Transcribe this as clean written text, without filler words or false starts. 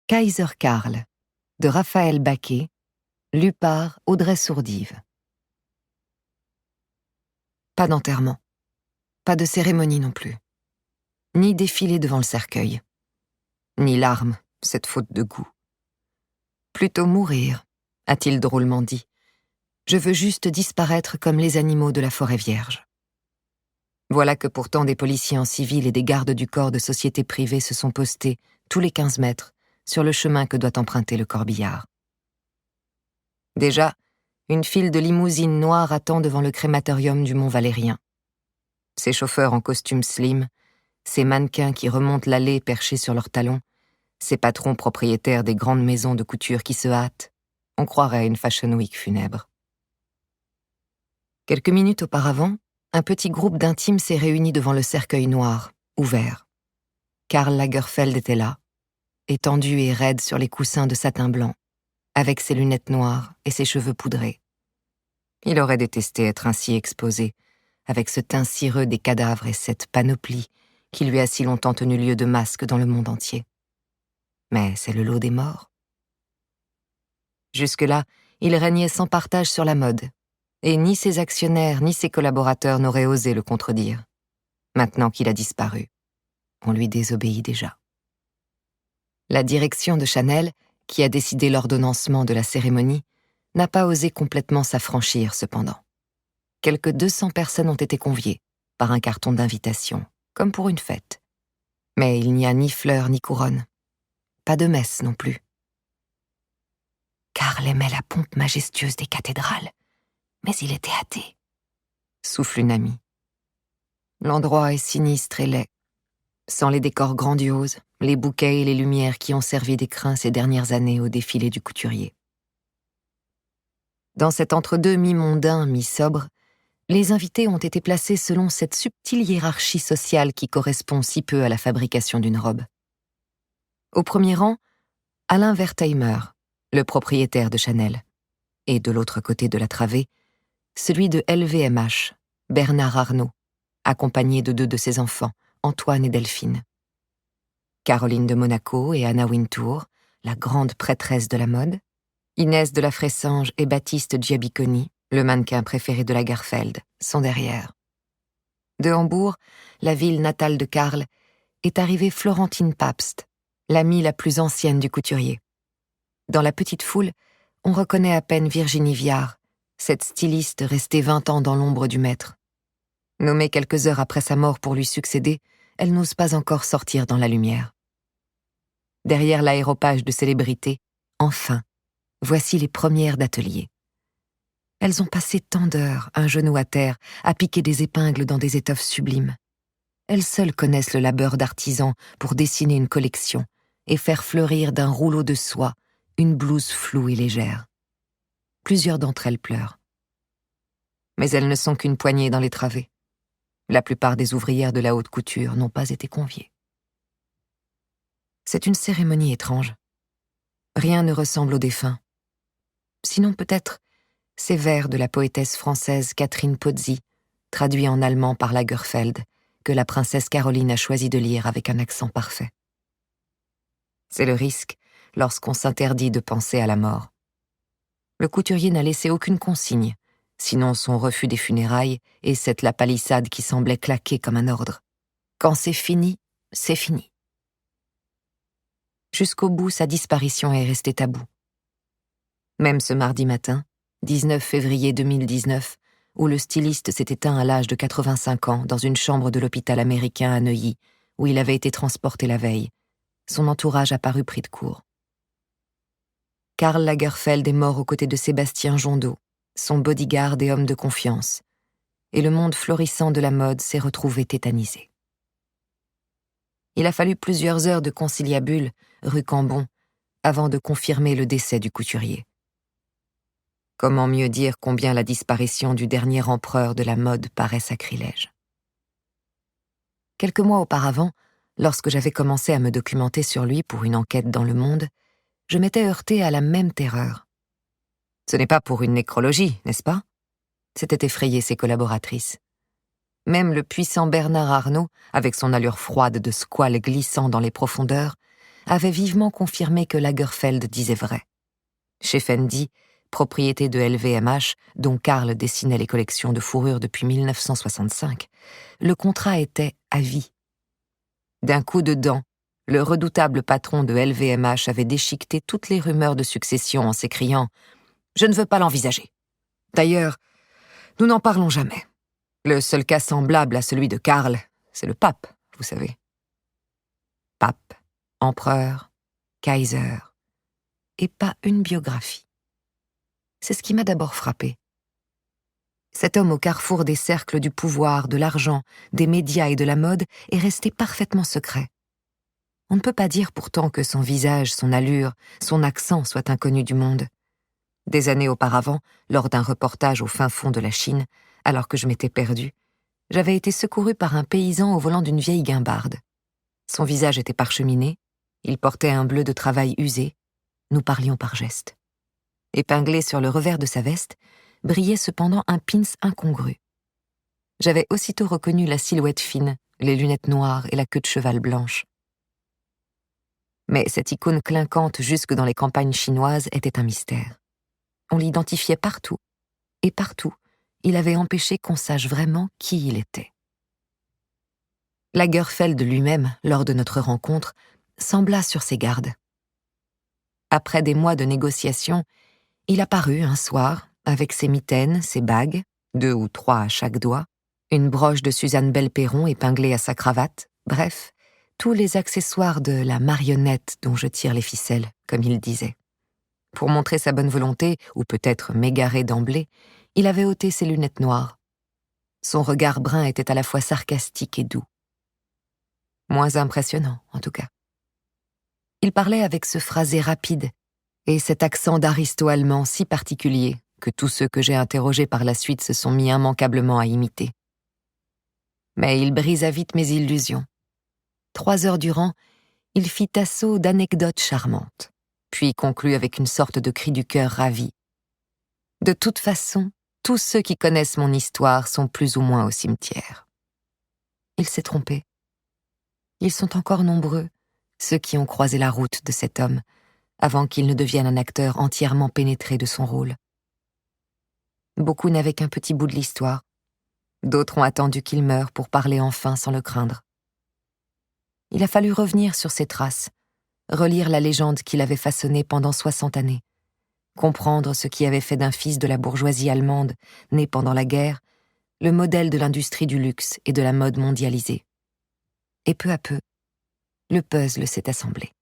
Kaiser Karl, de Raphaël Baquet, lu par Audrey Sourdive. Pas d'enterrement, pas de cérémonie non plus, ni défilé devant le cercueil, ni larmes, cette faute de goût. Plutôt mourir, a-t-il drôlement dit. Je veux juste disparaître comme les animaux de la forêt vierge. Voilà que pourtant des policiers en civil et des gardes du corps de sociétés privées se sont postés, tous les 15 mètres, sur le chemin que doit emprunter le corbillard. Déjà, une file de limousines noires attend devant le crématorium du Mont Valérien. Ces chauffeurs en costume slim, ces mannequins qui remontent l'allée perchés sur leurs talons, ces patrons propriétaires des grandes maisons de couture qui se hâtent, on croirait à une Fashion Week funèbre. Quelques minutes auparavant, un petit groupe d'intimes s'est réuni devant le cercueil noir, ouvert. Karl Lagerfeld était là, étendu et raide sur les coussins de satin blanc, avec ses lunettes noires et ses cheveux poudrés. Il aurait détesté être ainsi exposé, avec ce teint cireux des cadavres et cette panoplie qui lui a si longtemps tenu lieu de masque dans le monde entier. Mais c'est le lot des morts. Jusque-là, il régnait sans partage sur la mode, et ni ses actionnaires ni ses collaborateurs n'auraient osé le contredire. Maintenant qu'il a disparu, on lui désobéit déjà. La direction de Chanel, qui a décidé l'ordonnancement de la cérémonie, n'a pas osé complètement s'affranchir cependant. Quelques 200 personnes ont été conviées, par un carton d'invitation, comme pour une fête. Mais il n'y a ni fleurs ni couronne. Pas de messe non plus. Karl aimait la pompe majestueuse des cathédrales, mais il était athée, souffle une amie. L'endroit est sinistre et laid, sans les décors grandioses, les bouquets et les lumières qui ont servi d'écrin ces dernières années au défilé du couturier. Dans cet entre-deux mi-mondain, mi-sobre, les invités ont été placés selon cette subtile hiérarchie sociale qui correspond si peu à la fabrication d'une robe. Au premier rang, Alain Wertheimer, le propriétaire de Chanel, et de l'autre côté de la travée, celui de LVMH, Bernard Arnault, accompagné de 2 de ses enfants, Antoine et Delphine. Caroline de Monaco et Anna Wintour, la grande prêtresse de la mode, Inès de la Fressange et Baptiste Giabiconi, le mannequin préféré de Lagerfeld, sont derrière. De Hambourg, la ville natale de Karl, est arrivée Florentine Pabst, l'amie la plus ancienne du couturier. Dans la petite foule, on reconnaît à peine Virginie Viard, cette styliste restée 20 ans dans l'ombre du maître. Nommée quelques heures après sa mort pour lui succéder, elle n'ose pas encore sortir dans la lumière. Derrière l'aéropage de célébrités, enfin, voici les premières d'atelier. Elles ont passé tant d'heures, un genou à terre, à piquer des épingles dans des étoffes sublimes. Elles seules connaissent le labeur d'artisan pour dessiner une collection et faire fleurir d'un rouleau de soie une blouse floue et légère. Plusieurs d'entre elles pleurent. Mais elles ne sont qu'une poignée dans les travées. La plupart des ouvrières de la haute couture n'ont pas été conviées. C'est une cérémonie étrange. Rien ne ressemble au défunt. Sinon peut-être ces vers de la poétesse française Catherine Pozzi, traduits en allemand par Lagerfeld, que la princesse Caroline a choisi de lire avec un accent parfait. C'est le risque lorsqu'on s'interdit de penser à la mort. Le couturier n'a laissé aucune consigne, sinon son refus des funérailles et cette la palissade qui semblait claquer comme un ordre. Quand c'est fini, c'est fini. Jusqu'au bout, sa disparition est restée taboue. Même ce mardi matin, 19 février 2019, où le styliste s'est éteint à l'âge de 85 ans dans une chambre de l'hôpital américain à Neuilly, où il avait été transporté la veille, son entourage a paru pris de court. Karl Lagerfeld est mort aux côtés de Sébastien Jondeau, son bodyguard et homme de confiance, et le monde florissant de la mode s'est retrouvé tétanisé. Il a fallu plusieurs heures de conciliabule, rue Cambon, avant de confirmer le décès du couturier. Comment mieux dire combien la disparition du dernier empereur de la mode paraît sacrilège. Quelques mois auparavant, lorsque j'avais commencé à me documenter sur lui pour une enquête dans Le Monde, je m'étais heurtée à la même terreur. Ce n'est pas pour une nécrologie, n'est-ce pas ? S'étaient effrayées ses collaboratrices. Même le puissant Bernard Arnault, avec son allure froide de squale glissant dans les profondeurs, avait vivement confirmé que Lagerfeld disait vrai. Chez Fendi, propriété de LVMH, dont Karl dessinait les collections de fourrure depuis 1965, le contrat était à vie. D'un coup de dent, le redoutable patron de LVMH avait déchiqueté toutes les rumeurs de succession en s'écriant « Je ne veux pas l'envisager. D'ailleurs, nous n'en parlons jamais. Le seul cas semblable à celui de Karl, c'est le pape, vous savez. » Pape, empereur, Kaiser, et pas une biographie. C'est ce qui m'a d'abord frappé. Cet homme au carrefour des cercles du pouvoir, de l'argent, des médias et de la mode est resté parfaitement secret. On ne peut pas dire pourtant que son visage, son allure, son accent soient inconnus du monde. Des années auparavant, lors d'un reportage au fin fond de la Chine, alors que je m'étais perdue, j'avais été secourue par un paysan au volant d'une vieille guimbarde. Son visage était parcheminé, il portait un bleu de travail usé, nous parlions par gestes. Épinglé sur le revers de sa veste, brillait cependant un pins incongru. J'avais aussitôt reconnu la silhouette fine, les lunettes noires et la queue de cheval blanche. Mais cette icône clinquante jusque dans les campagnes chinoises était un mystère. On l'identifiait partout, et partout, il avait empêché qu'on sache vraiment qui il était. Lagerfeld lui-même, lors de notre rencontre, sembla sur ses gardes. Après des mois de négociations, il apparut un soir, avec ses mitaines, ses bagues, 2 ou 3 à chaque doigt, une broche de Suzanne Belperron épinglée à sa cravate, bref, tous les accessoires de la marionnette dont je tire les ficelles, comme il disait. Pour montrer sa bonne volonté, ou peut-être m'égarer d'emblée, il avait ôté ses lunettes noires. Son regard brun était à la fois sarcastique et doux. Moins impressionnant, en tout cas. Il parlait avec ce phrasé rapide et cet accent d'aristo-allemand si particulier que tous ceux que j'ai interrogés par la suite se sont mis immanquablement à imiter. Mais il brisa vite mes illusions. 3 heures durant, il fit assaut d'anecdotes charmantes, puis conclut avec une sorte de cri du cœur ravi. De toute façon, tous ceux qui connaissent mon histoire sont plus ou moins au cimetière. Il s'est trompé. Ils sont encore nombreux, ceux qui ont croisé la route de cet homme, avant qu'il ne devienne un acteur entièrement pénétré de son rôle. Beaucoup n'avaient qu'un petit bout de l'histoire. D'autres ont attendu qu'il meure pour parler enfin sans le craindre. Il a fallu revenir sur ses traces, relire la légende qu'il avait façonnée pendant 60 années, comprendre ce qui avait fait d'un fils de la bourgeoisie allemande, né pendant la guerre, le modèle de l'industrie du luxe et de la mode mondialisée. Et peu à peu, le puzzle s'est assemblé.